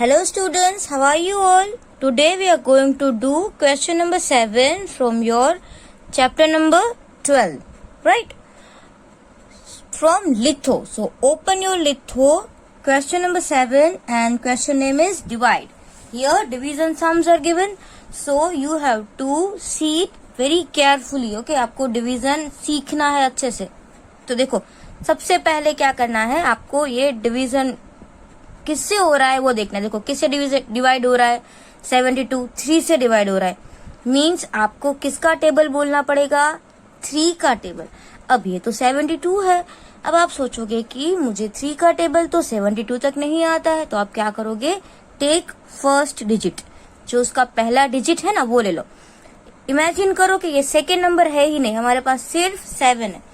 Hello students, how are you all? Today we are going to do question number 7 from your chapter number 12, right? From litho. So open your litho, question number 7 and question name is divide. Here division sums are given. So you have to see it very carefully, okay? आपको division सीखना है अच्छे से. तो देखो, सबसे पहले क्या करना है, आपको ये division किससे हो रहा है वो देखना है. देखो किससे डिवाइड हो रहा है, 72 3 से डिवाइड हो रहा है. मींस आपको किसका टेबल बोलना पड़ेगा, 3 का टेबल. अब ये तो 72 है. अब आप सोचोगे कि मुझे 3 का टेबल तो 72 तक नहीं आता है, तो आप क्या करोगे, टेक फर्स्ट डिजिट, जो उसका पहला डिजिट है ना वो ले लो. इमेजिन करो कि ये सेकेंड नंबर है ही नहीं, हमारे पास सिर्फ 7 है.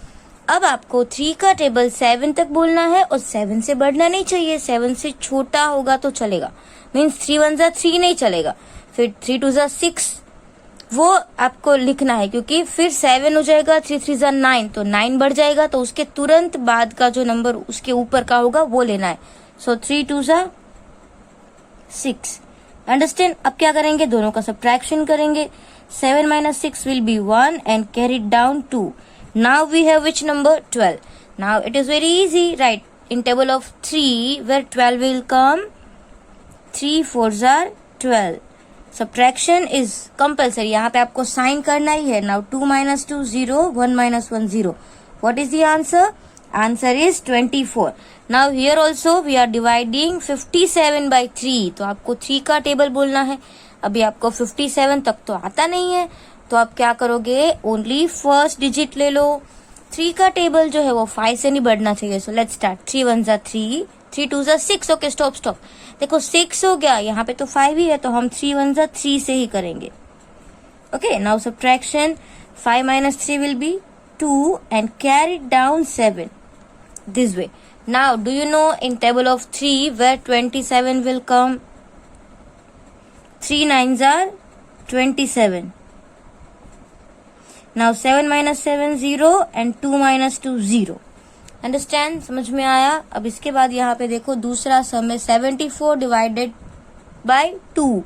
अब आपको 3 का टेबल 7 तक बोलना है और 7 से बढ़ना नहीं चाहिए. 7 से छोटा होगा तो चलेगा. मीन्स 3 1 जा 3 नहीं चलेगा. फिर 3 2 जा 6 वो आपको लिखना है, क्योंकि फिर 7 हो जाएगा, 3 3 जा 9 तो 9 बढ़ जाएगा, तो उसके तुरंत बाद का जो नंबर उसके ऊपर का होगा वो लेना है. सो 3 2 जा 6. अंडरस्टैंड. अब क्या करेंगे, दोनों का सब्ट्रैक्शन करेंगे. 7 minus 6 will be 1 and carry it down 2. Now we have which number, 12. Now it is very easy, right? In table of 3 where 12 will come, 3 4s are 12. Subtraction is compulsory. यहाँ पे आपको sign करना ही है. Now 2 minus 2 0, 1 minus 1 0. What is the answer? Answer is 24. Now here also we are dividing 57 by 3. तो आपको 3 का table बोलना है. अभी आपको 57 तक तो आता नहीं है, तो आप क्या करोगे, ओनली फर्स्ट डिजिट ले लो. 3 का टेबल जो है वो 5 से नहीं बढ़ना चाहिए. So let's start. 3 1 जा 3, 3 2 जा 6. Okay stop. देखो 6 हो गया, यहाँ पे तो 5 ही है, तो हम 3 1 जा 3 से ही करेंगे. Okay now subtraction. 5 minus 3 will be 2 and carry down 7 this way. Now do you know in table of 3 where 27 will come? 3 9s are 27. Now 7 minus 7 0 and 2 minus 2 0. Understand, समझ में आया. अब इसके बाद यहाँ पे देखो दूसरा सम है 74 डिवाइडेड बाय 2.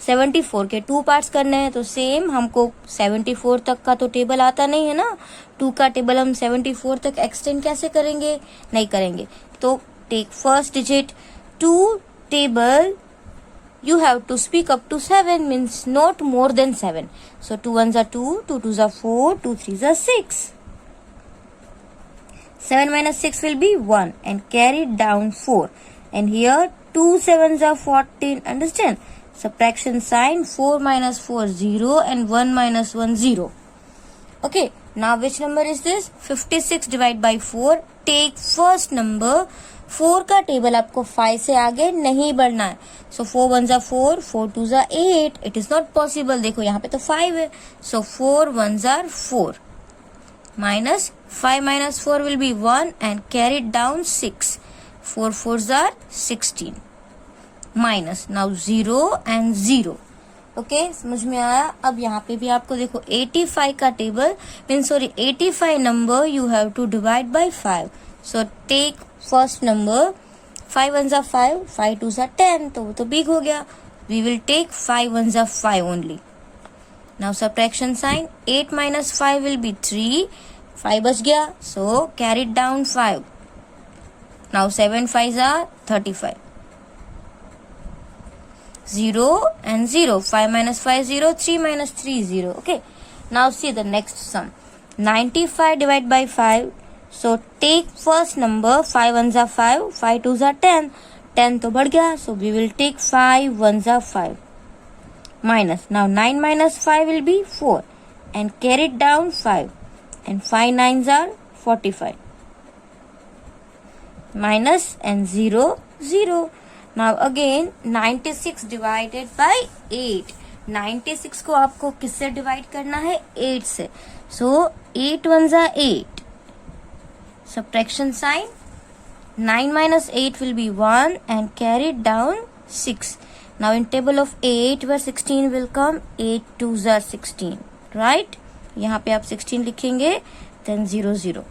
74 के 2 पार्ट्स करने हैं, तो सेम हमको 74 तक का तो टेबल आता नहीं है ना. 2 का टेबल हम 74 तक एक्सटेंड कैसे करेंगे, नहीं करेंगे. तो take first digit. 2 table you have to speak up to 7, means not more than 7. So 2 1s are 2, 2 2s are 4, 2 3s are 6. 7 minus 6 will be 1 and carry down 4. And here 2 7s are 14. Understand? Subtraction sign. 4 minus 4 0 and 1 minus 1 0. Okay. Now which number is this? 56 divided by 4. Take first number. 4 का table आपको 5 से आगे नहीं बढ़ना है. सो 4 1s are 4, 4 2s are 8. It is not possible. देखो यहाँ पे तो 5 है. सो 4 1s are 4 minus 5 minus 4 will be 1 and carry it down 6. 4 4s are 16 minus. Now 0 and 0. Okay समझ में आया. अब यहाँ पे भी आपको देखो 85 का table mean 85 number you have to divide by 5. So take first number. 5 1s are 5, 5 2s are 10, तो वो तो बिग हो गया. We will take 5 1s are 5 only. Now subtraction sign. 8 minus 5 will be 3. 5 बच गया, so carry down 5. Now 7 5s are 35. 0 and 0. 5 minus 5 0, 3 minus 3 0. Okay. Now see the next sum. 95 divided by 5. So take first number. 5 1s are 5, 5 2s are 10. 10 तो बढ़ गया, so we will take 5 1s are 5 minus. Now 9 minus 5 will be 4 and carry it down 5 and 5 9s are 45 minus and 0 0. Now again 96 divided by 8. 96 को आपको किससे divide करना है, 8 से. So 8 1s are 8. Subtraction sign. 9 minus 8 will be 1 and carry it down 6. Now in table of 8 where 16 will come, 8 2s are 16. Right? यहाँ पे आप 16 लिखेंगे, then 0 0.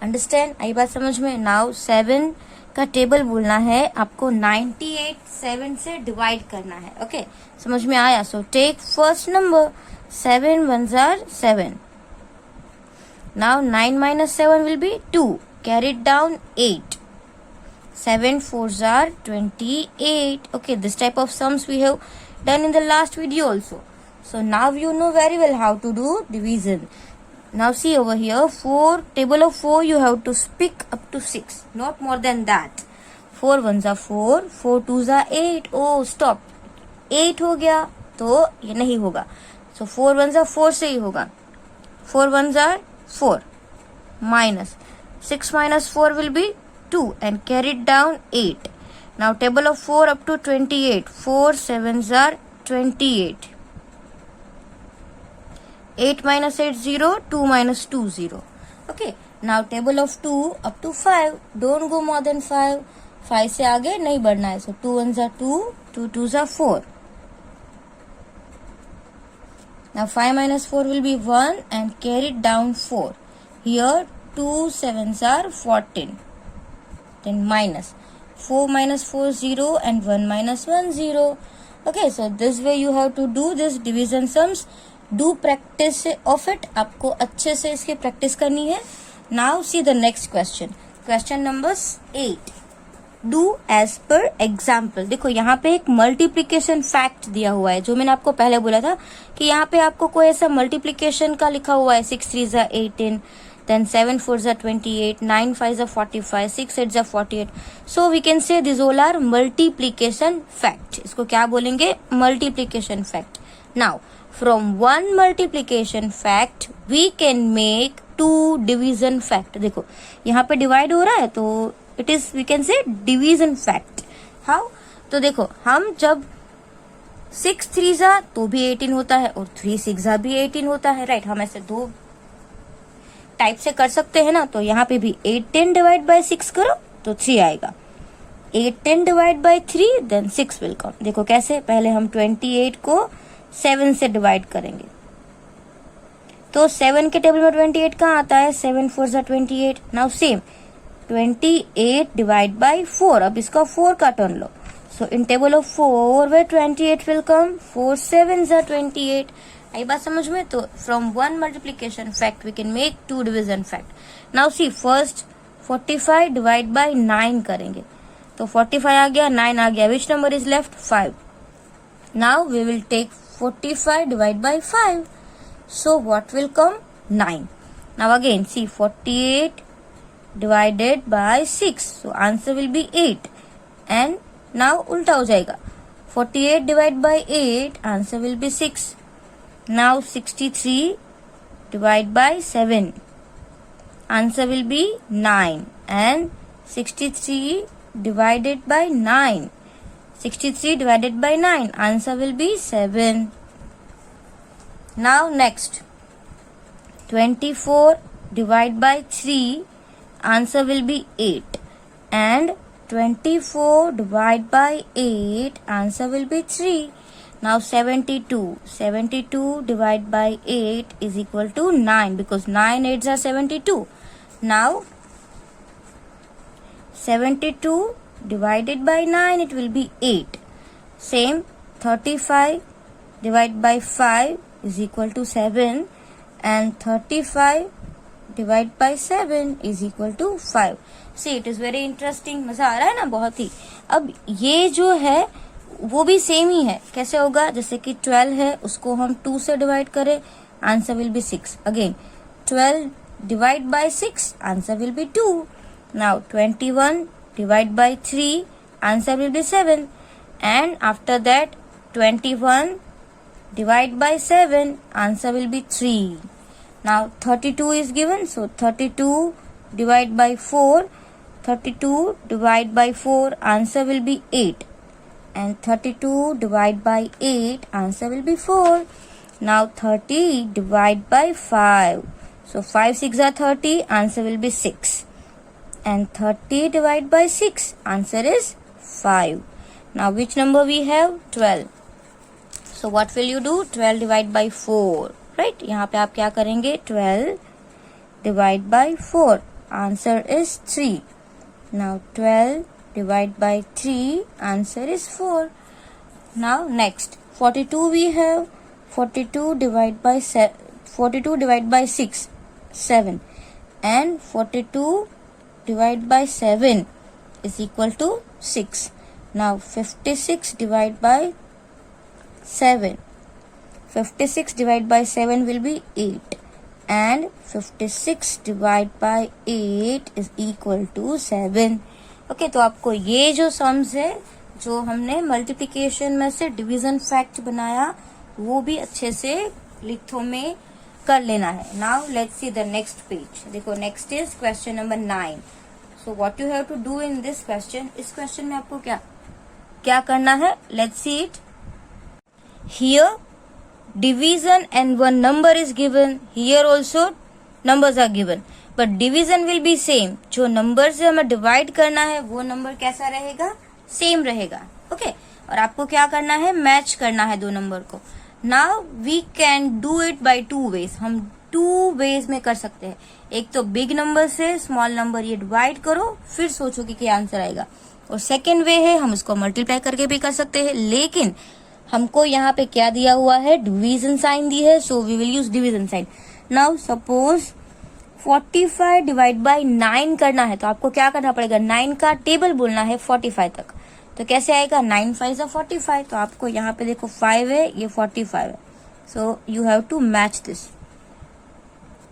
Understand? आई बात समझ में. Now 7 का टेबल बोलना है, आपको 98 7 से डिवाइड करना है. ओके, समझ में आया? So take first number 7 1s are 7. Now 9 minus 7 will be 2. Carry it down 8. 7 4s are 28. Okay, this type of sums we have done in the last video also. So now you know very well how to do division. Now see over here, 4, table of 4 you have to pick up to 6, not more than that. 4 1s are 4, 4 2s are 8. Oh stop, 8 हो गया तो ये नहीं होगा. So 4 1s are 4 से ही होगा. 4 1s are 4 minus 6 minus 4 will be 2 and carry it down 8. Now table of 4 up to 28. 4 7s are 28. 8 minus 8 0, 2 minus 2 0. Okay, now table of 2 up to 5. Don't go more than 5. 5 से आगे नहीं बढ़ना है. So 2 1s are 2, 2 2s are 4. Now 5 minus 4 will be 1 and carry it down 4. Here 2 7s are 14. Then minus 4 minus 4 0 and 1 minus 1 0. Okay, so this way you have to do this division sums. Do practice of it. आपको अच्छे से इसकी practice करनी है. Now see the next question. Question number 8. Do as per example. देखो यहाँ पे एक मल्टीप्लीकेशन फैक्ट दिया हुआ है, जो मैंने आपको पहले बोला था कि यहाँ पे आपको कोई ऐसा मल्टीप्लीकेशन का लिखा हुआ है. 6 3s are 18, then 7 4s are 28, 9 5s are 45, 6 8s are 48. So we can say these all are multiplication fact. इसको क्या बोलेंगे? Multiplication fact. Now from one multiplication fact we can make two division fact. देखो यहाँ पे divide हो रहा है तो it is we can say division fact. How? तो देखो हम जब 6 3s are तो भी 18 होता है और 3 6s are भी 18 होता है. राइट, हम ऐसे दो टाइप से कर सकते हैं ना. तो यहाँ पे भी 8 10 डिवाइड बाय 6 करो तो 3 आएगा. 8 10 divide by 3 then 6 will come. देखो कैसे, पहले हम 28 को 7 से डिवाइड करेंगे तो 7 के टेबल में 28 कहाँ आता है? 7 4s are 28. Now same 28 divide by 4. अब इसका 4 का टर्न लो. So in table of 4 we 28 will come. 4 7s are 28. आई बात समझ में? तो from one multiplication fact we can make to division fact. Now see first 45 divide by 9 करेंगे तो 45 आ गया, 9 आ गया. Which number is left? 5. Now we will take 45 divided by 5. So what will come? 9. Now again see 48 divided by 6. So answer will be 8. And now उल्टा हो जाएगा. 48 divided by 8. Answer will be 6. Now 63 divided by 7. Answer will be 9. And 63 divided by 9. 63 divided by 9. Answer will be 7. Now next 24 divided by 3. Answer will be 8. And 24 divided by 8. Answer will be 3. Now 72. 72 divided by 8 is equal to 9 because 9 8s are 72. Now 72 divided by 9 it will be 8. Same 35 divided by 5 is equal to 7 and 35 divided by 7 is equal to 5. See it is very interesting. मजा आ रहा है ना बहुत ही. अब ये जो है वो भी सेम ही है. कैसे होगा? जैसे कि 12 है उसको हम 2 से डिवाइड करें, answer will be 6. Again 12 divide by 6 answer will be 2. Now 21 divide by 3 answer will be 7 and after that 21 divide by 7 answer will be 3. Now 32 is given, so 32 divide by 4. 32 divide by 4 answer will be 8 and 32 divide by 8 answer will be 4. Now 30 divide by 5, so 5 6 are 30, answer will be 6. And 30 divided by 6 answer is 5. Now which number we have? 12. So what will you do? 12 divided by 4. Right? यहाँ पे आप क्या करेंगे? 12 divided by 4. Answer is 3. Now 12 divided by 3, answer is 4. Now next 42 we have. 42 divided by 6, 7, and 42 divided by 7 is equal to 6. Now 56 divided by 7. 56 divided by 7 will be 8, and 56 divided by 8 is equal to 7. Okay, तो आपको ये जो sums है जो हमने multiplication में से division fact बनाया वो भी अच्छे से लिथो में कर लेना है. Now let's see the next page. देखो next is question number 9. So what you have to do in this question. इस क्वेश्चन में आपको क्या करना है. Let's see it. Here division and one number is given. Here also numbers are given, but division will be same. जो number से हमें divide करना है वो नंबर कैसा रहेगा, सेम रहेगा. ओके, और आपको क्या करना है, मैच करना है दो नंबर को. Now we can do it by 2 ways. हम 2 ways में कर सकते हैं. एक तो बिग नंबर से स्मॉल नंबर ये डिवाइड करो, फिर सोचो कि क्या आंसर आएगा. और सेकेंड वे है हम इसको मल्टीप्लाई करके भी कर सकते हैं, लेकिन हमको यहाँ पे क्या दिया हुआ है, डिवीजन साइन दी है, so we will use division sign. Now suppose 45 divide by 9 करना है, तो आपको क्या करना पड़ेगा, 9 का टेबल बोलना है 45 तक. तो कैसे आएगा, 9 5 45. तो आपको यहाँ पे देखो 5 है, ये 45 है, so you have to match this.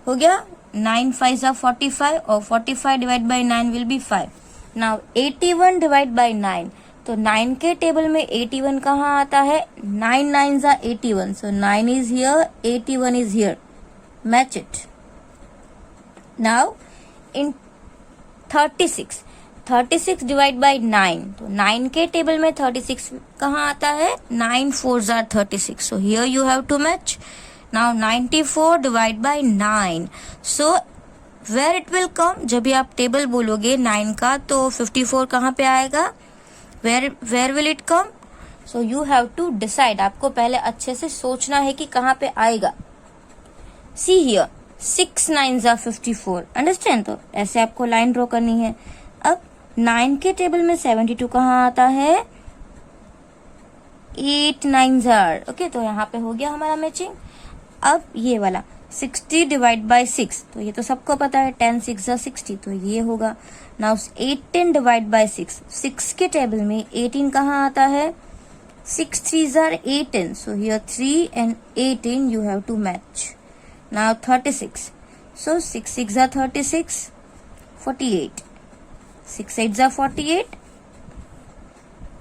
हो गया, 9 5 45 और 45 divide by 9 will be 5. Now 81 divide by 9, तो 9 के टेबल में 81 कहाँ आता है, 9 9 81, सो 9 is here, 81 is here, match it. Now in 36 divide by 9, तो 9 के टेबल में 36 कहाँ आता है, 9 4 36, so here you have to match. Now 94 divide by 9, so where it will come, जब भी आप टेबल बोलोगे 9 का तो 54 कहाँ पे आएगा, where will it come? So you have to decide. आपको पहले अच्छे से सोचना है कि कहाँ पे आएगा. See here, 6 9 54. Understand? तो ऐसे आपको लाइन ड्रॉ करनी है. अब 9 के टेबल में 72 कहाँ आता है, 8 9 ओके, तो यहाँ पे हो गया हमारा मैचिंग. अब ये वाला 60 डिवाइड बाय 6, तो ये तो सबको पता है, 10 6 60, तो ये होगा. नाउ 18 डिवाइड बाय 6 के टेबल में 18 कहाँ आता है, 6 3 18, so here 3 and 18 you have to match. Now 36, so 6 6 36, 48, 6 8 48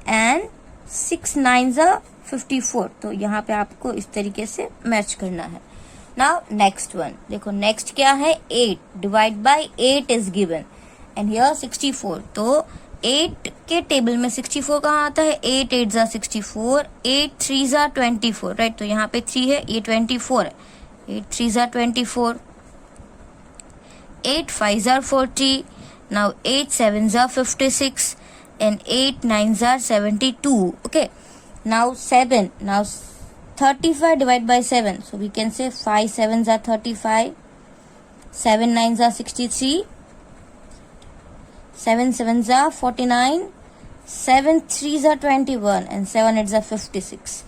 and 6 9 54. तो यहाँ पे आपको इस तरीके से मैच करना है. नाउ नेक्स्ट वन, देखो नेक्स्ट क्या है, 8 divide by 8 is given and here 64. तो 8 के टेबल में 64 कहाँ आता है, 8 8 64, 8 3 24, राइट. तो यहाँ पे 3 है, ये 24 है, 8 3 24, 8 5 40, now 8 7 56 and 8 9 72. Okay, now 7, now 35 divided by 7, so we can say 5 7s are 35, 7 9s are 63, 7 7s are 49, 7 3s are 21 and 7 8s are 56.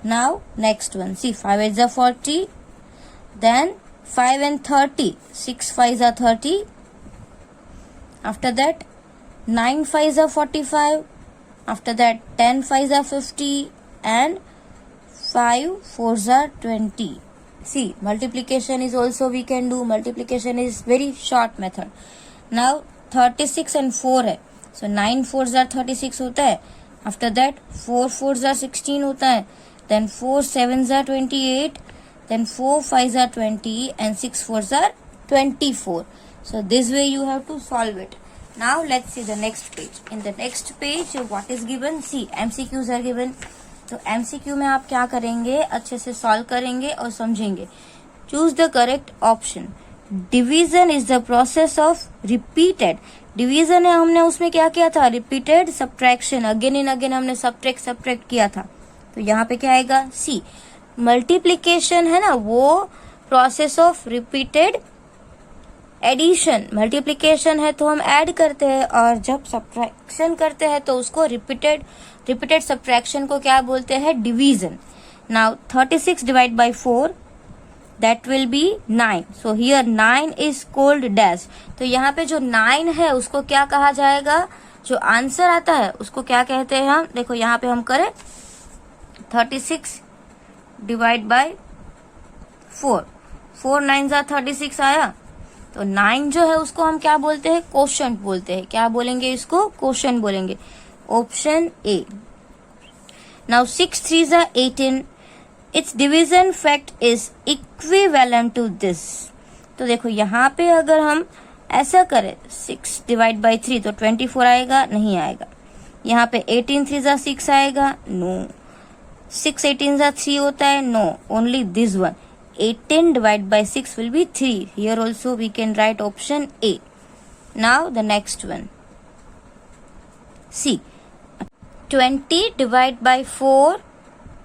Now next one, see 5 8s are 40, then 5 and 30, 6 5s are 30, after that 9 5s are 45, after that 10 5s are 50 and 5 4s are 20. See, multiplication is also we can do. Multiplication is very short method. Now 36 and 4 है, so 9 4s are 36 होता है, after that 4 4s are 16 होता है, then 4 7s are 28, then 4 5s are 20 and 6 4s are 24. So this way you have to solve it. Now let's see the next page. In the next page what is given? See, MCQs are given. तो MCQ में आप क्या करेंगे, अच्छे से solve करेंगे और समझेंगे. Choose the correct option. Division is the process of repeated. Division है, हमने उसमें क्या किया था, repeated subtraction, again and again हमने सब्ट्रैक्ट किया था. तो यहाँ पे क्या आएगा, सी. मल्टीप्लीकेशन है ना, वो process of repeated addition multiplication है तो हम ऐड करते हैं, और जब सब्ट्रैक्शन करते हैं तो उसको रिपीटेड सब्ट्रैक्शन को क्या बोलते हैं? Division. Now 36 divide by 4 that will be 9. So here 9 is called dash. तो यहाँ पे जो 9 है उसको क्या कहा जाएगा? जो आंसर आता है उसको क्या कहते हैं हम? देखो यहाँ पे हम करें 36 डिवाइड बाय 4, 4 9 जा 36 आया, तो 9 जो है उसको हम क्या बोलते हैं? क्वोशंट बोलते हैं. क्या बोलेंगे इसको? क्वोशंट बोलेंगे. Option A. नाउ 6 3 जा 18. It's division fact is equivalent to this. तो देखो यहाँ पे अगर हम ऐसा करें 6 डिवाइड बाय 3 तो 24 आएगा? नहीं आएगा. यहाँ पे 18 3 जा 6 आएगा? नो. 6 18 जा 3 होता है? No. Only this one. 18 divided by 6 will be 3. Here also we can write option A. Now the next one. See, 20 divided by 4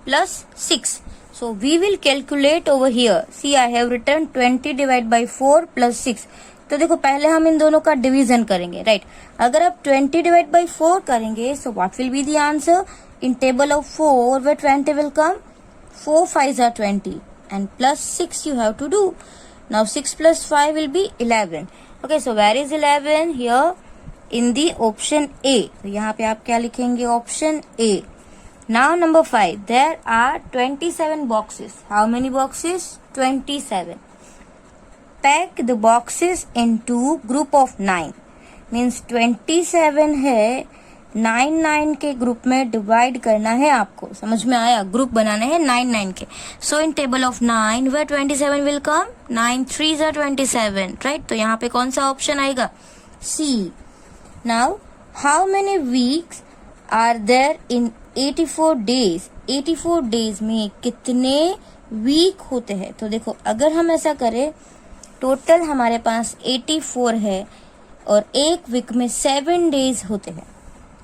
plus 6. So we will calculate over here. See, I have written 20 divided by 4 plus 6. तो देखो पहले हम इन दोनों का division करेंगे, right? अगर आप 20 divide by 4 करेंगे, so what will be the answer? In table of 4 where 20 will come? 4 5s are 20 and plus 6 you have to do. Now 6 plus 5 will be 11. Okay, so where is 11? Here in the option A. तो यहाँ पे आप क्या लिखेंगे? Option A. Now number 5. There are 27 boxes. How many boxes? 27. Pack the boxes into group of 9. Means 27 है, 9 के group में divide करना है आपको. समझ में आया? ग्रुप बनाने हैं 9 के. So in table of 9 where 27 will come? 9 3s are 27, right? तो यहाँ पे कौन सा ऑप्शन आएगा? C. Now how many weeks are there in 84 days? 84 days में कितने वीक होते हैं? तो देखो अगर हम ऐसा करें, टोटल हमारे पास 84 है और एक वीक में 7 डेज होते हैं,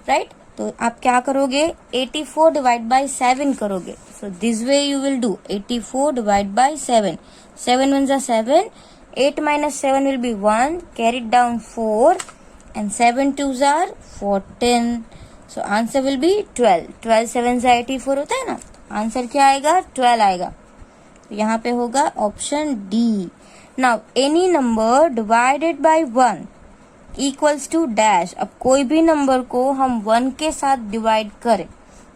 राइट? तो आप क्या करोगे? 84 डिवाइड बाय 7 करोगे. So this way you will do 84 divide by 7. 7 1 जा 7. 8 minus 7 will be 1. Carried down 4 and 7 2s are 14. So answer will be 12. 12 7 जा 84 होता है ना? आंसर क्या आएगा? 12 आएगा. तो यहाँ पे होगा option D. Now any number divided by 1 equals to dash. अब कोई भी नंबर को हम 1 के साथ डिवाइड करें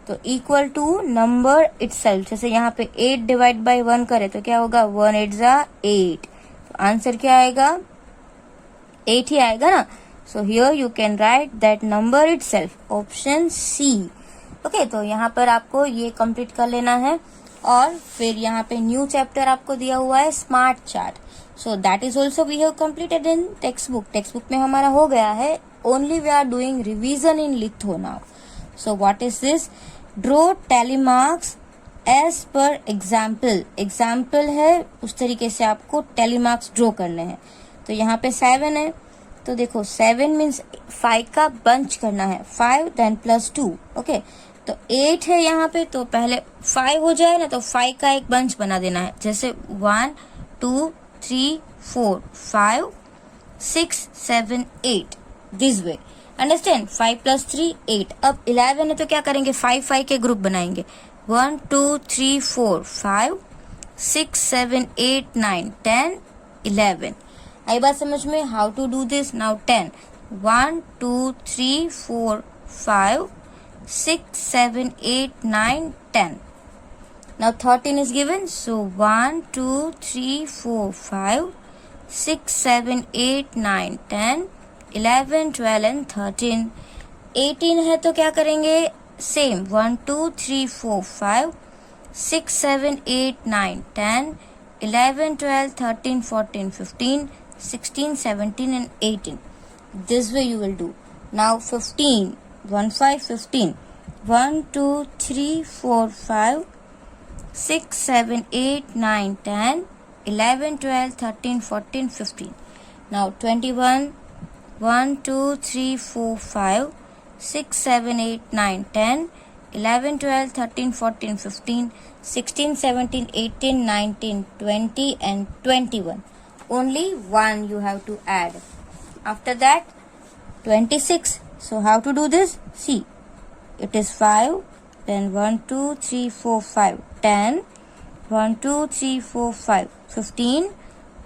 तो इक्वल टू नंबर इटसेल्फ. जैसे यहाँ पे 8 डिवाइड बाय 1 करें तो क्या होगा? 1 8 जा 8. तो आंसर क्या आएगा? 8 ही आएगा ना. So here you can write that number itself. Option C. Okay, तो यहाँ पर आपको ये कंप्लीट कर लेना है. और फिर यहाँ पे न्यू चैप्टर आपको दिया हुआ है smart chart. So that is also we have completed in text book. Text book में हमारा हो गया है. Only we are doing revision in litho now. So what is this? Draw tally marks as per example. Example है, उस तरीके से आपको टैली मार्क्स ड्रॉ करने हैं. तो यहाँ पे 7 है, तो देखो 7 मीन्स 5 का बंच करना है. 5 देन प्लस 2. ओके, तो 8 है यहाँ पे, तो पहले 5 हो जाए ना तो 5 का एक बंच बना देना है. जैसे 1 2 3 4 5 6 7 8 दिस वे. अंडरस्टैंड? 5 प्लस 3 8. अब 11 है तो क्या करेंगे? 5 5 के ग्रुप बनाएंगे. 1 2 3 4 5 6 7 8 9 10 11. आई बात समझ में? How to do this? Now 10. 1 2 3 4 5 6 7 8 9 10. Now 13 is given. So 1 2 3 4 5 6 7 8 9 10 11 12 and 13. 18 है तो क्या करेंगे? Same 1 2 3 4 5 6 7 8 9 10 11 12 13 14 15 16 17 and 18. This way you will do. Now 15. 1 5 15. 1 2 3 4 5 6 7 8 9 10 11 12 13 14 15. Now 21. 1 2 3 4 5 6 7 8 9 10 11 12 13 14 15 16 17 18 19 20 and 21. only 1 you have to add. After that 26. So how to do this? See, it is 5, then 1 2 3 4 5 10, 1 2 3 4 5 15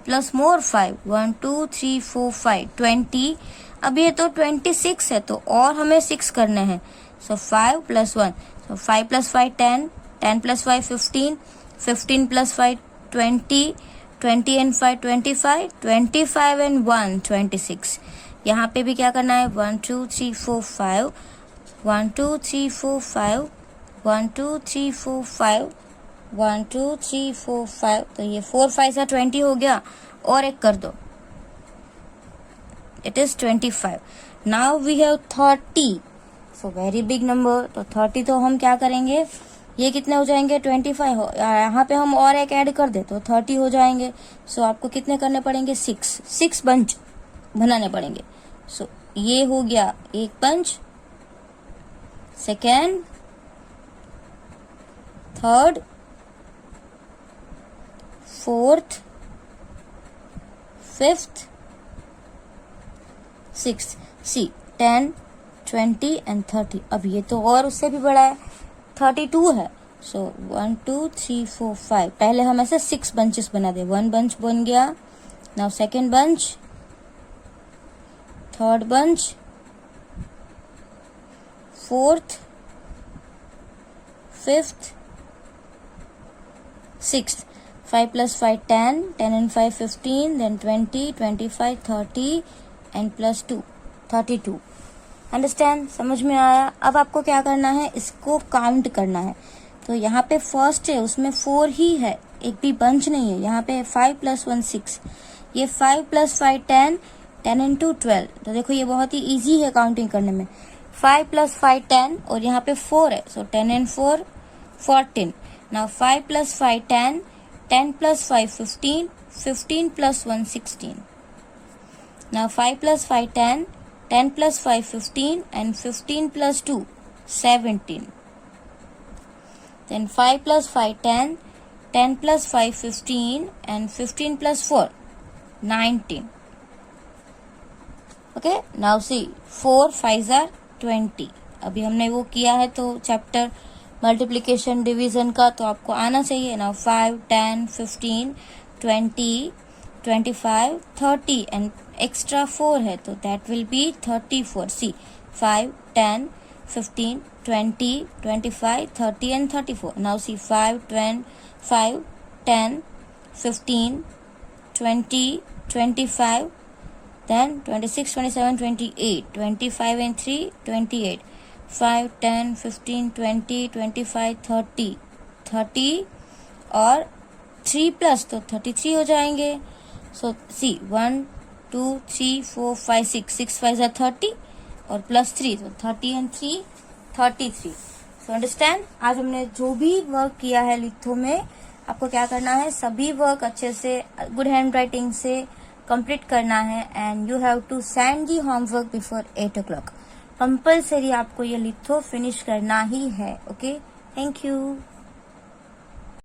plus more 5 1 2 3 4 5 20. अब ये तो 26 है, तो और हमें 6 करने हैं. So 5 plus 1, so 5 plus 5 10, 10 plus 5 15, 15 plus 5 20, 20 and 5 25, 25 and 1 26. यहाँ पे भी क्या करना है? 1 2 3 4 5, 1 2 3 4 5, 1 2 3 4 5, 1 2 3 4 5. तो ये 4 5 सा 20 हो गया, और एक कर दो, it is 25. Now we have 30. So very big number. तो 30 तो हम क्या करेंगे, ये कितने हो जाएंगे? 25 हो, यहाँ पे हम और एक ऐड कर दे तो 30 हो जाएंगे. सो आपको कितने करने पड़ेंगे? 6 बंच बनाने पड़ेंगे. सो ये हो गया एक bunch, second, third, fourth, fifth, sixth. See 10 20 and 30. अब ये तो और उससे भी बड़ा है, 32 है. सो 1 2 3 4 5. पहले हम ऐसे 6 बंचेस बना दे. 1 बंच बन गया. Now second bunch, third bunch, fourth, fifth, sixth. 5 plus 5 10, 10 and 5 15, then 20, 25, 30 and plus 2 32. Understand? समझ में आया? अब आपको क्या करना है, इसको काउंट करना है. तो यहाँ पे फर्स्ट है, उसमें 4 ही है, एक भी बंच नहीं है. यहाँ पे 5 plus 1 6, ये 5 plus 5 10, 10 and 2 12. तो देखो ये बहुत ही इजी है काउंटिंग करने में. 5 plus 5 10, और यहाँ पे 4 है, सो 10 and 4 14. Now 5 plus 5 10, 10 plus 5 15, 15 plus 1 16. Now 5 plus 5 10, 10 plus 5 15 and 15 plus 2 17. Then 5 plus 5 10, 10 plus 5 15 and 15 plus 4 19. Okay, now see 4 5s are 20. अभी हमने वो किया है तो चैप्टर मल्टीप्लिकेशन डिवीजन का, तो आपको आना चाहिए. नाउ 5 10 15 20 25 30 एंड एक्स्ट्रा 4 है, तो that will be 34. See 5 10 15 20 25 30 and 34. Now see 5 10 15 20 25, then 26 27 28, 25 and 3 28, 5 10 15 20 25 30 30 और 3 प्लस तो 33 हो जाएंगे. सो सी 1 2 3 4 5 6 6 5 are 30 और प्लस 3, तो 30 and 3 33. So understand? आज हमने जो भी वर्क किया है लिथो में, आपको क्या करना है, सभी वर्क अच्छे से गुड हैंड राइटिंग से कंप्लीट करना है. And you have to send the homework before 8 o'clock. Compulsory आपको ये लिथो फिनिश करना ही है. Okay, thank you.